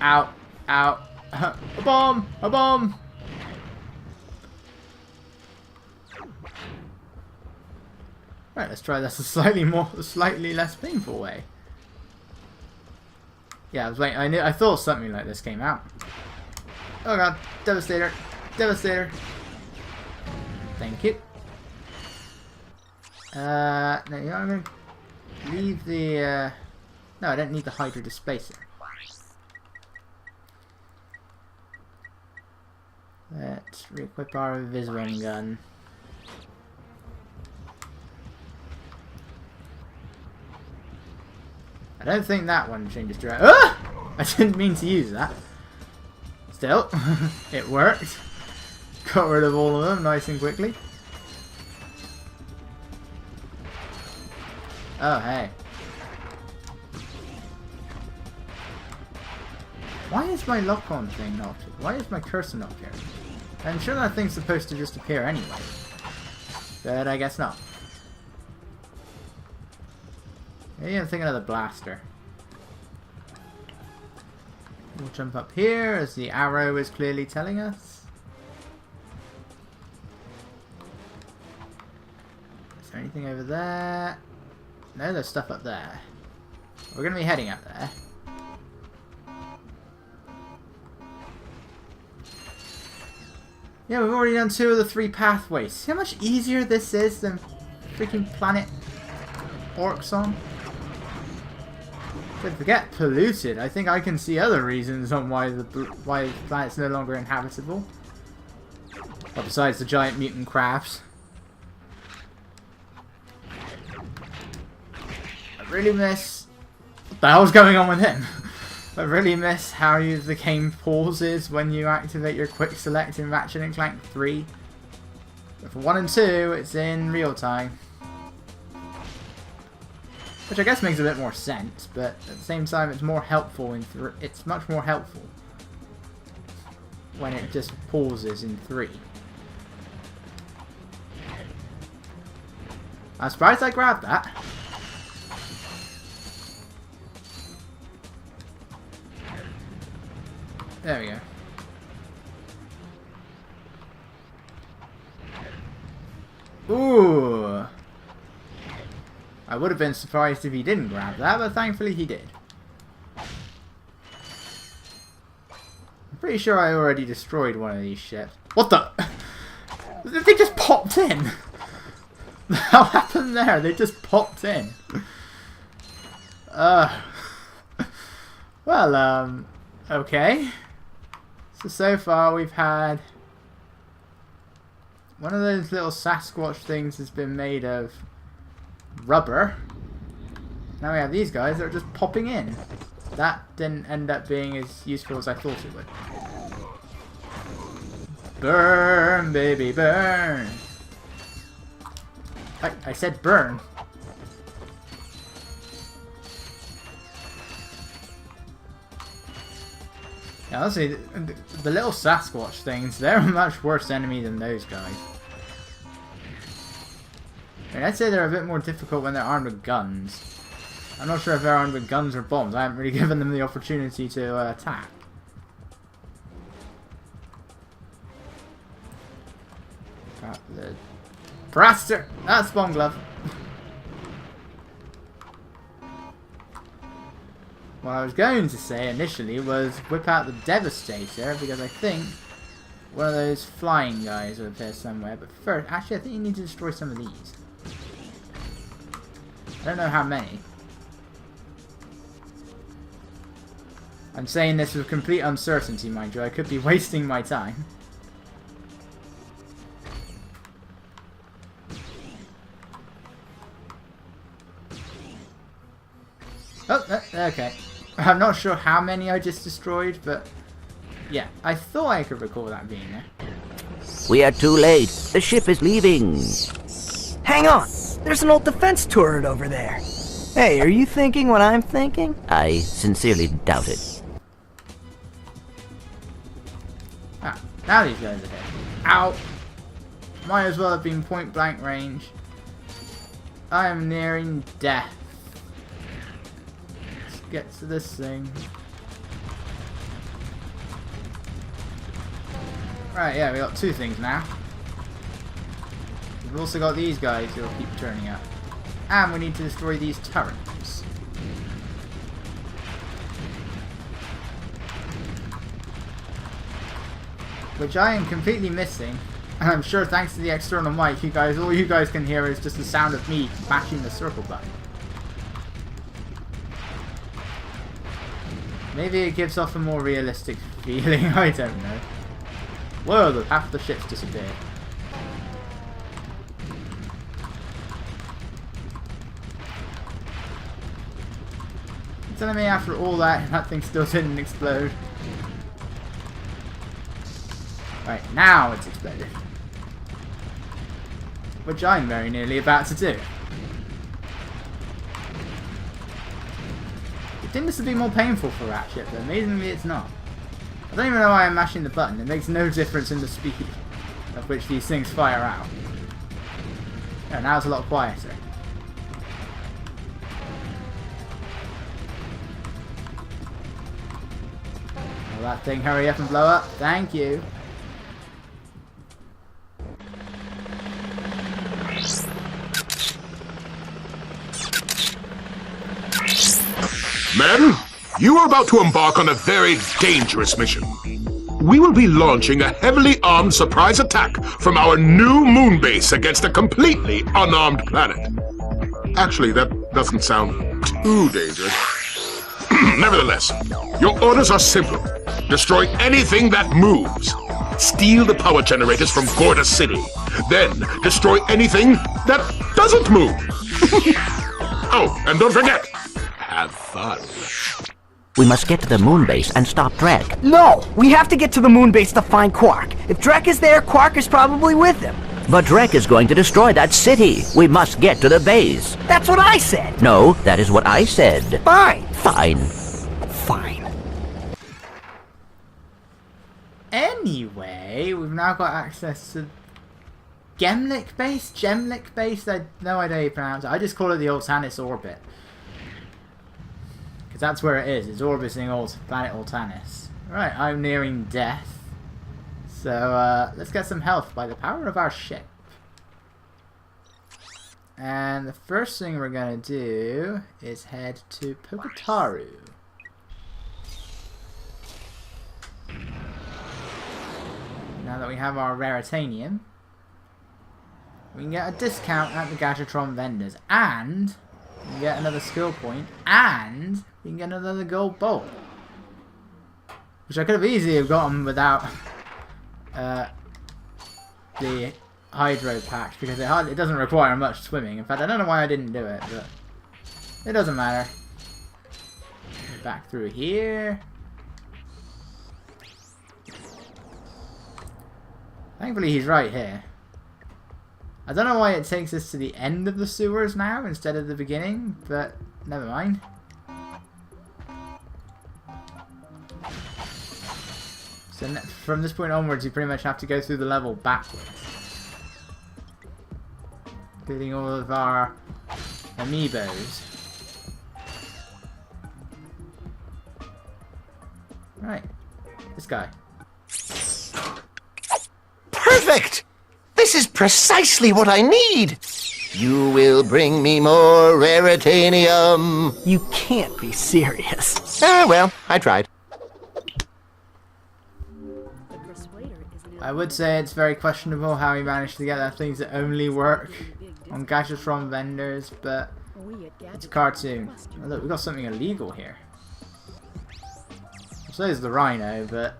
Ow. Ow. A bomb! A bomb! Right, let's try this a slightly less painful way. Yeah, I was waiting. I thought something like this came out. Oh god, Devastator, Devastator. Thank you. No, you know, I'm gonna leave the. No, I don't need the Hydra Displacer. Let's re-equip our Visron gun. I don't think that one changes direction. Ah! I didn't mean to use that. Still, it worked. Got rid of all of them nice and quickly. Oh, hey. Why is my lock-on thing not? Why is my cursor not appearing? I'm sure that thing's supposed to just appear anyway. But I guess not. Maybe I'm thinking of the blaster. We'll jump up here as the arrow is clearly telling us. Is there anything over there? No, there's stuff up there. We're going to be heading up there. Yeah, we've already done 2 of the 3 pathways. See how much easier this is than freaking Planet Orxon? But forget polluted. I think I can see other reasons on why the planet's no longer inhabitable. Well, besides the giant mutant crabs. I really miss... What the hell's going on with him? I really miss how the game pauses when you activate your quick select in Ratchet Clank 3. But for 1 and 2, it's in real time. Which I guess makes a bit more sense, but at the same time it's more helpful in it's much more helpful when it just pauses in 3. I'm surprised I grabbed that. There we go. Ooh! I would have been surprised if he didn't grab that, but thankfully he did. I'm pretty sure I already destroyed one of these ships. What the? They just popped in! What the hell happened there? They just popped in. Well, okay. So far we've had... One of those little Sasquatch things has been made of rubber. Now we have these guys that are just popping in. That didn't end up being as useful as I thought it would. Burn, baby, burn! I said burn. Yeah, honestly, the little Sasquatch things, they're a much worse enemy than those guys. I mean, I'd say they're a bit more difficult when they're armed with guns. I'm not sure if they're armed with guns or bombs. I haven't really given them the opportunity to attack. Got the Braster! That's Bomb Glove! What I was going to say initially was whip out the Devastator, because I think one of those flying guys will appear somewhere. But first, actually I think you need to destroy some of these. I don't know how many. I'm saying this with complete uncertainty, mind you. I could be wasting my time. Oh, okay. I'm not sure how many I just destroyed, but yeah, I thought I could recall that being there. We are too late. The ship is leaving. Hang on! There's an old defense turret over there. Hey, are you thinking what I'm thinking? I sincerely doubt it. Ah, now these guys are here. Ow! Might as well have been point blank range. I am nearing death. Let's get to this thing. Right, yeah, we got two things now. We've also got these guys who will keep turning up. And we need to destroy these turrets. Which I am completely missing. And I'm sure thanks to the external mic, all you guys can hear is just the sound of me mashing the circle button. Maybe it gives off a more realistic feeling, I don't know. Whoa, half the ships disappeared. You're telling me after all that thing still didn't explode? Right, now it's exploded. Which I'm very nearly about to do. You'd think this would be more painful for Ratchet, but amazingly it's not. I don't even know why I'm mashing the button. It makes no difference in the speed of which these things fire out. Yeah, now it's a lot quieter. Will that thing hurry up and blow up? Thank you. Men, you are about to embark on a very dangerous mission. We will be launching a heavily armed surprise attack from our new moon base against a completely unarmed planet. Actually, that doesn't sound too dangerous. Nevertheless, your orders are simple. Destroy anything that moves. Steal the power generators from Gorda City. Then destroy anything that doesn't move. Oh, and don't forget, have fun. We must get to the moon base and stop Drek. No! We have to get to the moon base to find Quark. If Drek is there, Quark is probably with him. But Drek is going to destroy that city. We must get to the base. That's what I said! No, that is what I said. Fine! Fine. Fine. Anyway, we've now got access to Gemlik base? Gemlik base? I have no idea how you pronounce it. I just call it the Altanis orbit. Because that's where it is. It's orbiting planet Altanis. Right, I'm nearing death. So, let's get some health by the power of our ship. And the first thing we're going to do is head to Pokotaru. Now that we have our Raritanium, we can get a discount at the Gadgetron vendors, and we can get another skill point, and we can get another gold bolt. Which I could have easily gotten without the Hydro Pack, because it doesn't require much swimming. In fact, I don't know why I didn't do it, but it doesn't matter. Back through here. Thankfully he's right here. I don't know why it takes us to the end of the sewers now instead of the beginning, but never mind. So from this point onwards you pretty much have to go through the level backwards. Including all of our amiibos. Right. This guy. Perfect! This is precisely what I need! You will bring me more Raritanium. You can't be serious. Ah, well, I tried. I would say it's very questionable how he managed to get that things that only work on Gadgetron vendors, but it's a cartoon. Oh, look, we got something illegal here. So is the Rhino, but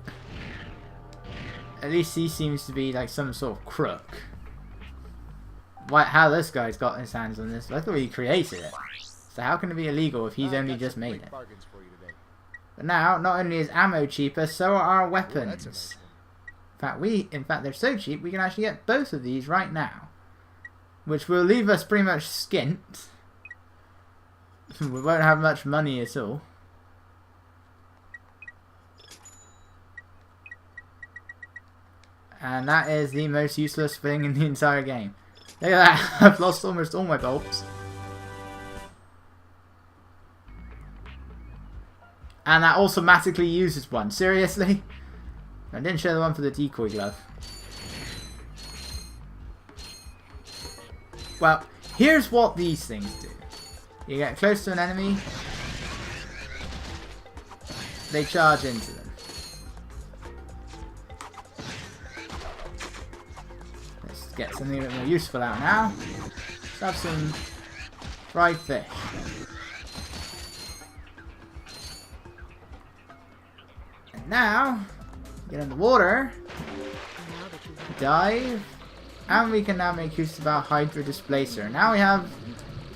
at least he seems to be like some sort of crook. How this guy's got his hands on this? I thought he created it. So how can it be illegal if he's only just made it? But now, not only is ammo cheaper, so are our weapons. In fact, they're so cheap we can actually get both of these right now, which will leave us pretty much skint. We won't have much money at all. And that is the most useless thing in the entire game. Look at that, I've lost almost all my bolts. And that automatically uses one. Seriously? I didn't show the one for the decoy glove. Well, here's what these things do. You get close to an enemy, they charge into them. Let's get something a bit more useful out now. Let's have some fried fish. And now, get in the water, dive, and we can now make use of our Hydra Displacer. Now we have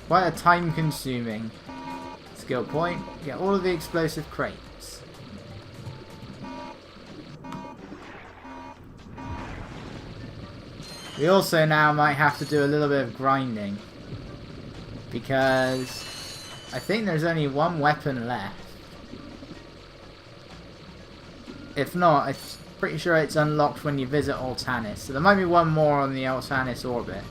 quite a time-consuming skill point. Get all of the explosive crates. We also now might have to do a little bit of grinding, because I think there's only one weapon left. If not, I'm pretty sure it's unlocked when you visit Altanis. So there might be one more on the Altanis orbit.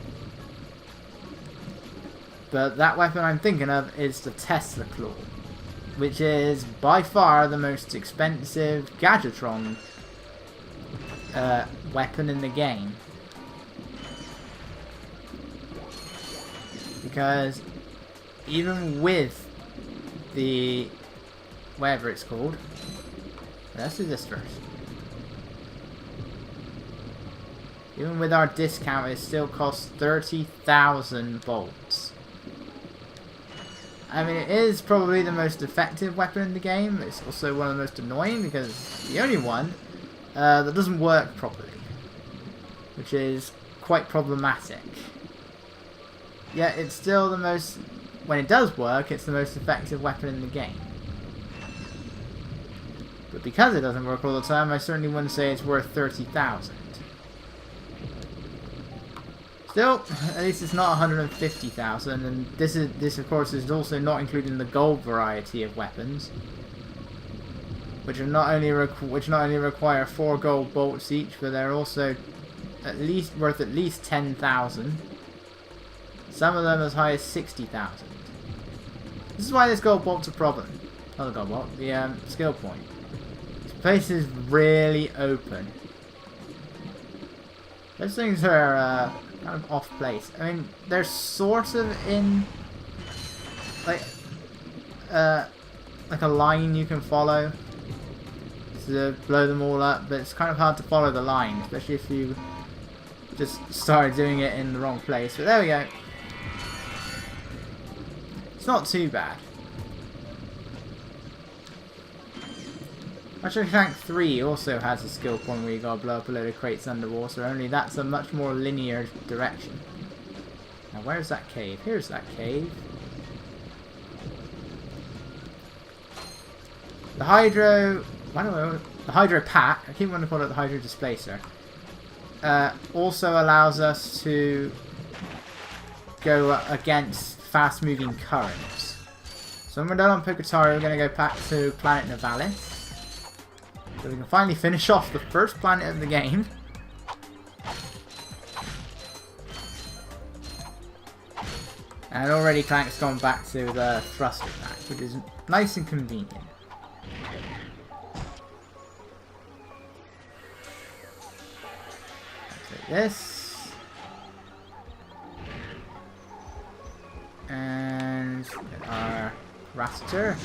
But that weapon I'm thinking of is the Tesla Claw, which is by far the most expensive Gadgetron weapon in the game. Because even with the whatever it's called, let's do this first. Even with our discount, it still costs 30,000 bolts. I mean, it is probably the most effective weapon in the game. It's also one of the most annoying because it's the only one that doesn't work properly, which is quite problematic. Yet it's still the most, when it does work, it's the most effective weapon in the game. But because it doesn't work all the time, I certainly wouldn't say it's worth 30,000. Still, at least it's not 150,000, and this of course is also not including the gold variety of weapons, which are not only require 4 gold bolts each, but they're also worth at least 10,000. Some of them as high as 60,000. This is why this gold bolt's a problem. Not the gold bolt, the skill point. This place is really open. Those things are kind of off place. I mean, they're sort of in like a line you can follow to blow them all up, but it's kind of hard to follow the line, especially if you just started doing it in the wrong place. But there we go. It's not too bad. Ratchet Clank 3 also has a skill point where you gotta blow up a load of crates underwater, only that's a much more linear direction. Now where's that cave? Here's that cave. The Hydro... the Hydro Pack, I keep wanting to call it the Hydro Displacer, also allows us to go against fast moving currents. So when we're done on Pocatari, we're going to go back to Planet Nivalis. So we can finally finish off the first planet of the game. And already Clank's gone back to the thruster pack, which is nice and convenient. Take this. And get our raster.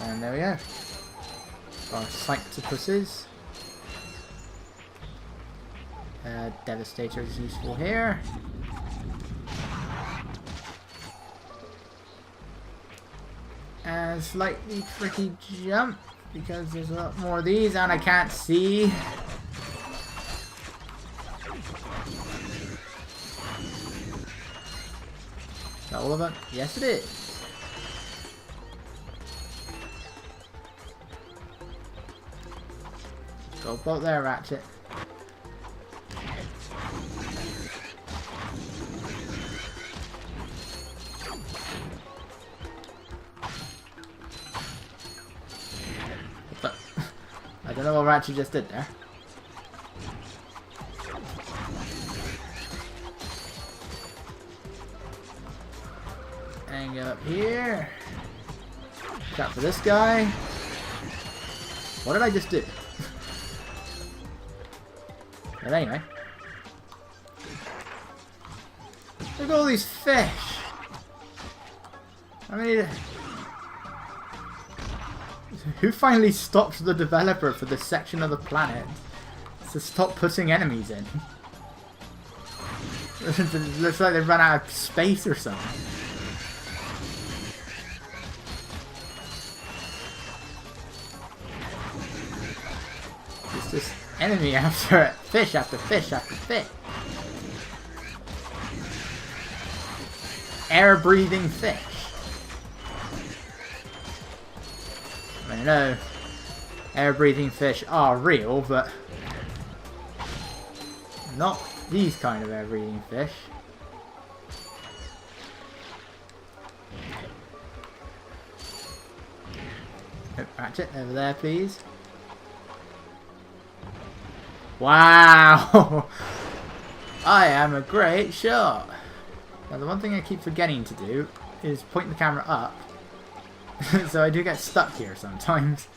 And there we go. Our Cyctopuses. Devastator is useful here. And slightly tricky jump because there's a lot more of these and I can't see. Is that all of them? Yes it is. Go boat there, Ratchet. I don't know what Ratchet just did there. And get up here. Watch out for this guy. What did I just do? But anyway. Look at all these fish. I mean, who finally stopped the developer for this section of the planet to stop putting enemies in? It looks like they've run out of space or something. It's just enemy after fish after fish after fish. Air-breathing fish. I mean, I know air-breathing fish are real, but not these kind of air-breathing fish. Oh, Ratchet, over there, please. Wow! I am a great shot! Now, the one thing I keep forgetting to do is point the camera up. So I do get stuck here sometimes.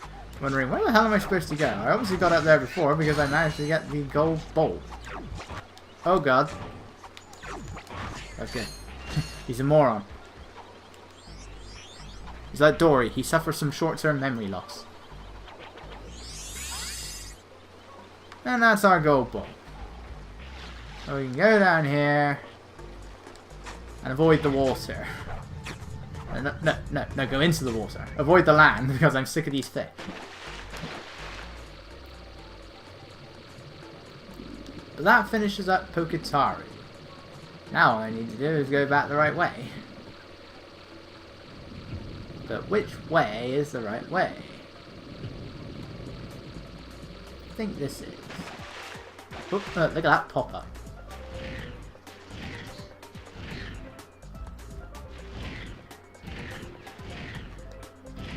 Wondering, where the hell am I supposed to go? I obviously got up there before because I managed to get the gold bolt. Oh god. Okay. He's a moron. He's like Dory. He suffers some short-term memory loss. And that's our gold bolt. So we can go down here and avoid the water. No, go into the water. Avoid the land because I'm sick of these fish. But that finishes up Poketari. Now all I need to do is go back the right way. But which way is the right way? I think this is. Oop, look at that pop-up.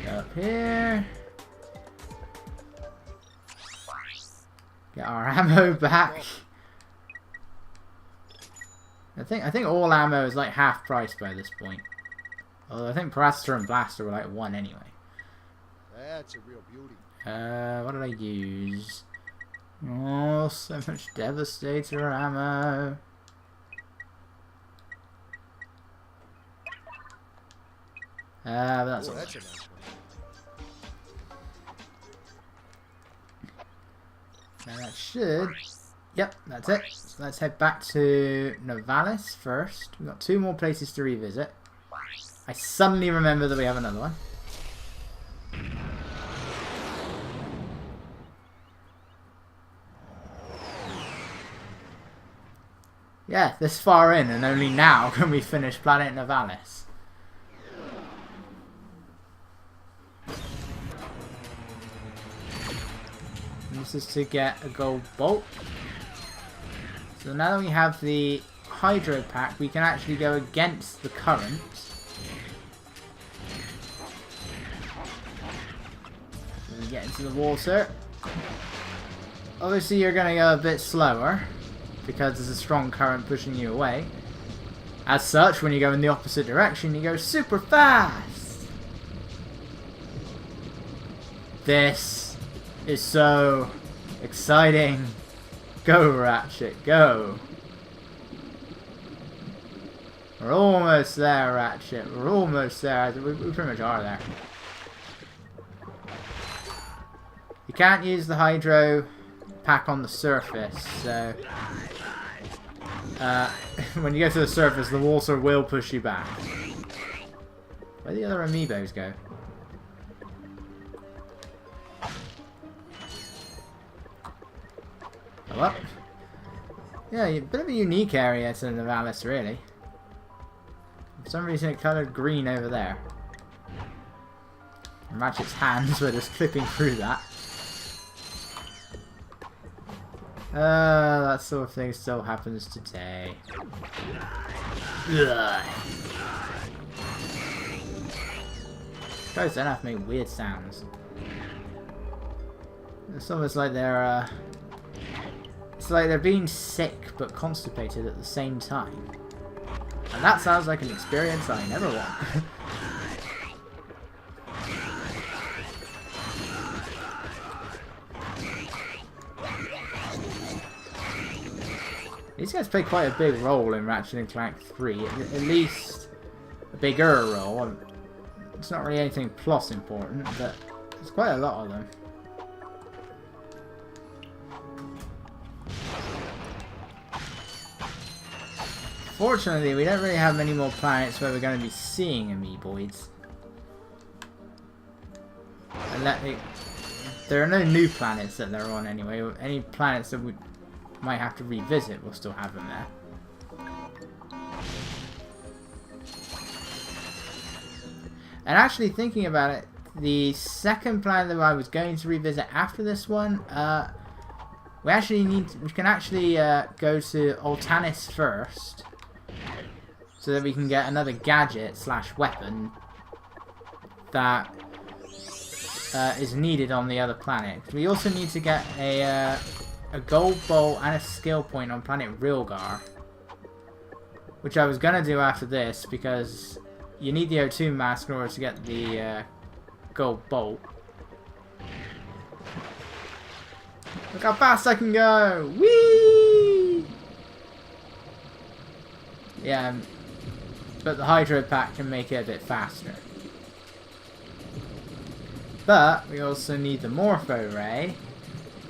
Up here. Get our ammo back. I think all ammo is like half price by this point. Although I think Paraster and Blaster were like 1 anyway. That's a real beauty. What did I use? Oh, so much Devastator ammo. But that's all. That's a nice one. Now that should... Yep, that's it. So let's head back to Novalis first. We've got 2 more places to revisit. I suddenly remember that we have another one. Yeah, this far in, and only now can we finish Planet Novalis. And this is to get a gold bolt. So now that we have the Hydro Pack, we can actually go against the current. So we get into the water. Obviously you're going to go a bit slower, because there's a strong current pushing you away. As such, when you go in the opposite direction, you go super fast! This is so exciting. Go, Ratchet, go! We're almost there, Ratchet. We're almost there. We pretty much are there. You can't use the Hydro Pack on the surface, so... when you get to the surface, the water will push you back. Where the other amiibos go? Oh, well. Yeah, a bit of a unique area to Novalis, really. For some reason it coloured green over there. And Ratchet's hands were just clipping through that. That sort of thing still happens today. Ugh. Guys don't have to make weird sounds. It's almost like they're it's like they're being sick but constipated at the same time. And that sounds like an experience I never want. These guys play quite a big role in Ratchet & Clank 3, at least a bigger role. It's not really anything plus important, but there's quite a lot of them. Fortunately, we don't really have many more planets where we're going to be seeing amoeboids. And there are no new planets that they're on anyway. Any planets that we might have to revisit, we'll still have them there. And actually thinking about it, the second planet that I was going to revisit after this one, we can actually go to Altanis first, so that we can get another gadget / weapon that is needed on the other planet. We also need to get a gold bolt and a skill point on planet Rilgar, which I was gonna do after this because you need the O2 mask in order to get the gold bolt. Look how fast I can go! Whee! Yeah, but the Hydro Pack can make it a bit faster. But we also need the Morpho Ray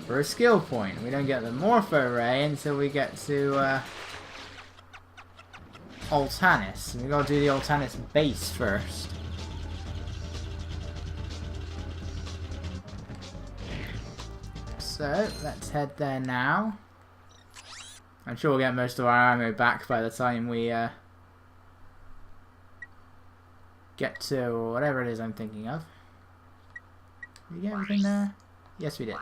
for a skill point. We don't get the Morpho Ray until we get to Altanis. We gotta do the Altanis base first. So let's head there now. I'm sure we'll get most of our ammo back by the time we get to whatever it is I'm thinking of. Did we get everything there? Yes, we did.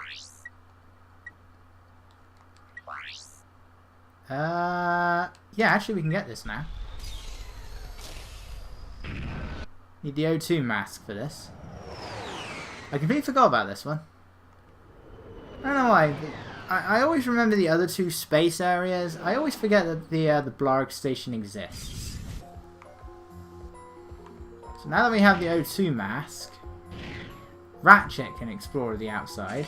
Yeah, actually we can get this now. Need the O2 mask for this. I completely forgot about this one. I don't know why. I always remember the other two space areas. I always forget that the Blarg station exists. So now that we have the O2 mask, Ratchet can explore the outside,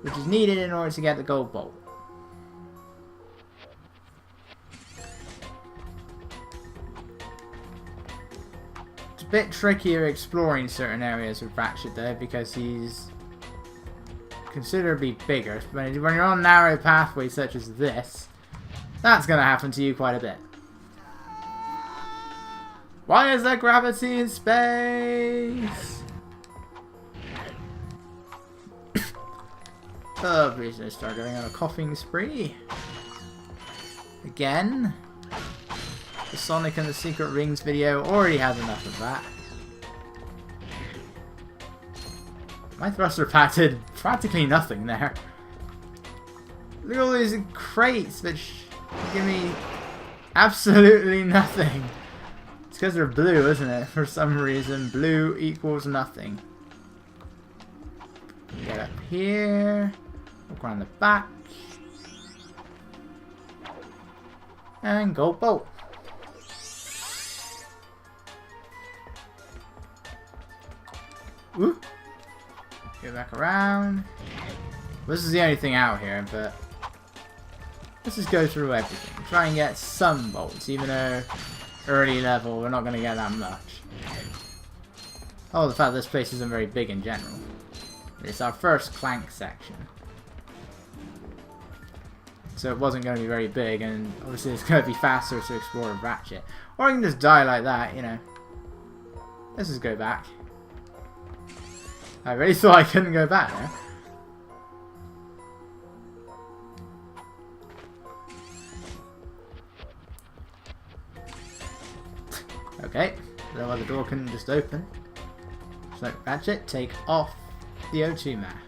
which is needed in order to get the gold bolt. It's a bit trickier exploring certain areas with Ratchet though, because he's considerably bigger. When you're on narrow pathways such as this, that's going to happen to you quite a bit. Why is there gravity in space? Oh, please don't start going on a coughing spree. Again. The Sonic and the Secret Rings video already has enough of that. My thruster pack did practically nothing there. Look at all these crates which give me absolutely nothing. It's because they're blue, isn't it? For some reason, blue equals nothing. Get up here. Walk around the back. And gold bolt. Ooh. Go back around. This is the only thing out here, but let's just go through everything. Try and get some bolts, even though early level we're not going to get that much. Oh, the fact that this place isn't very big in general. It's our first Clank section. So it wasn't going to be very big, and obviously it's going to be faster to explore with Ratchet. Or I can just die like that, you know. Let's just go back. I really thought I couldn't go back there. Okay, the door can just open. So Ratchet, take off the O2 mask.